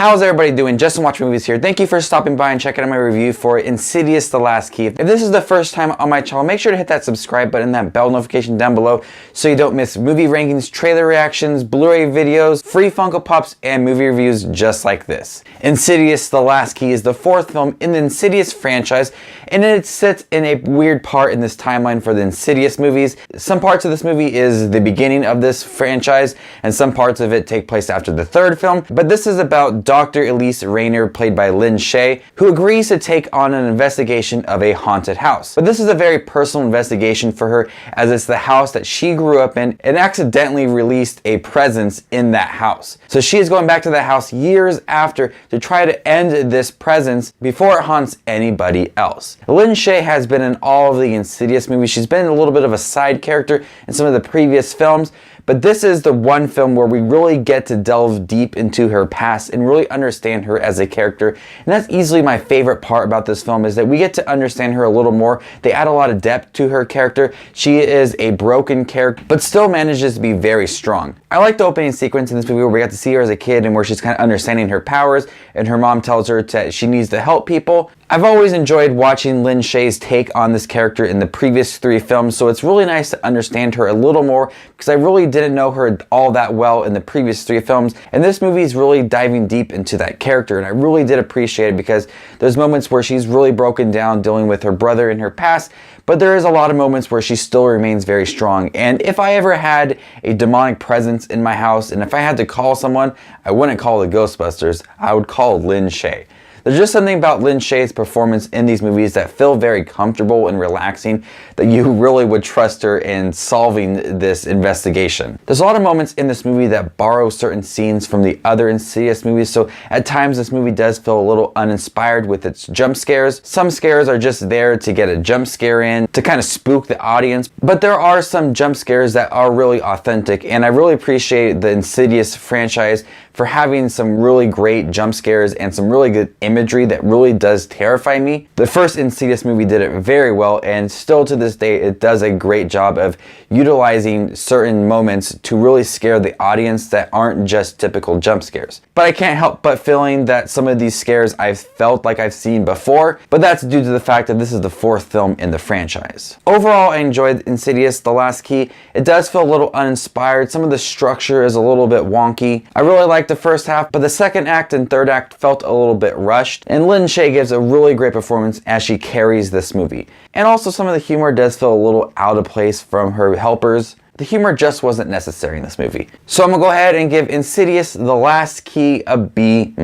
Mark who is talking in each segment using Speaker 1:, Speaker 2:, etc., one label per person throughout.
Speaker 1: How's everybody doing? Justin Watch Movies here. Thank you for stopping by and checking out my review for Insidious: The Last Key. If this is the first time on my channel, make sure to hit that subscribe button and that bell notification down below so you don't miss movie rankings, trailer reactions, Blu-ray videos, free Funko Pops, and movie reviews just like this. Insidious: The Last Key is the fourth film in the Insidious franchise, and it sits in a weird part in this timeline for the Insidious movies. Some parts of this movie is the beginning of this franchise, and some parts of it take place after the third film, but this is about Dr. Elise Rainier, played by Lin Shaye, who agrees to take on an investigation of a haunted house. But this is a very personal investigation for her, as it's the house that she grew up in and accidentally released a presence in that house. So she is going back to that house years after to try to end this presence before it haunts anybody else. Lin Shaye has been in all of the Insidious movies. She's been a little bit of a side character in some of the previous films, but this is the one film where we really get to delve deep into her past and really understand her as a character. And that's easily my favorite part about this film, is that we get to understand her a little more. They add a lot of depth to her character. She is a broken character, but still manages to be very strong. I like the opening sequence in this movie where we got to see her as a kid and where she's kind of understanding her powers, and her mom tells her that she needs to help people. I've always enjoyed watching Lin Shaye's take on this character in the previous three films, so it's really nice to understand her a little more, because I really didn't know her all that well in the previous three films, and this movie is really diving deep into that character, and I really did appreciate it because there's moments where she's really broken down dealing with her brother in her past, but there is a lot of moments where she still remains very strong. And if I ever had a demonic presence in my house, and if I had to call someone, I wouldn't call the Ghostbusters, I would call Lin Shaye. There's just something about Lin Shaye's performance in these movies that feel very comfortable and relaxing, that you really would trust her in solving this investigation. There's a lot of moments in this movie that borrow certain scenes from the other Insidious movies, so at times this movie does feel a little uninspired with its jump scares. Some scares are just there to get a jump scare in, to kind of spook the audience, but there are some jump scares that are really authentic, and I really appreciate the Insidious franchise for having some really great jump scares and some really good imagery that really does terrify me. The first Insidious movie did it very well, and still to this day it does a great job of utilizing certain moments to really scare the audience that aren't just typical jump scares. But I can't help but feeling that some of these scares I've felt like I've seen before, but that's due to the fact that this is the fourth film in the franchise. Overall, I enjoyed Insidious: The Last Key. It does feel a little uninspired. Some of the structure is a little bit wonky. I really like the first half, but the second act and third act felt a little bit rushed, and Lin Shaye gives a really great performance as she carries this movie. And also some of the humor does feel a little out of place from her helpers. The humor just wasn't necessary in this movie. So I'm gonna go ahead and give Insidious: The Last Key a B-.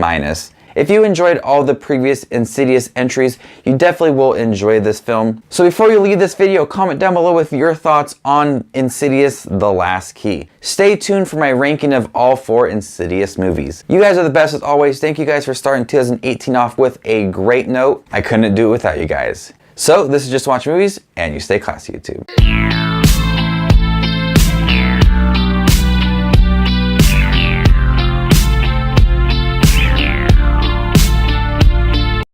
Speaker 1: If you enjoyed all the previous Insidious entries, you definitely will enjoy this film. So before you leave this video, comment down below with your thoughts on Insidious: The Last Key. Stay tuned for my ranking of all 4 Insidious movies. You guys are the best as always. Thank you guys for starting 2018 off with a great note. I couldn't do it without you guys. So this is Just Watch Movies, and you stay classy, YouTube.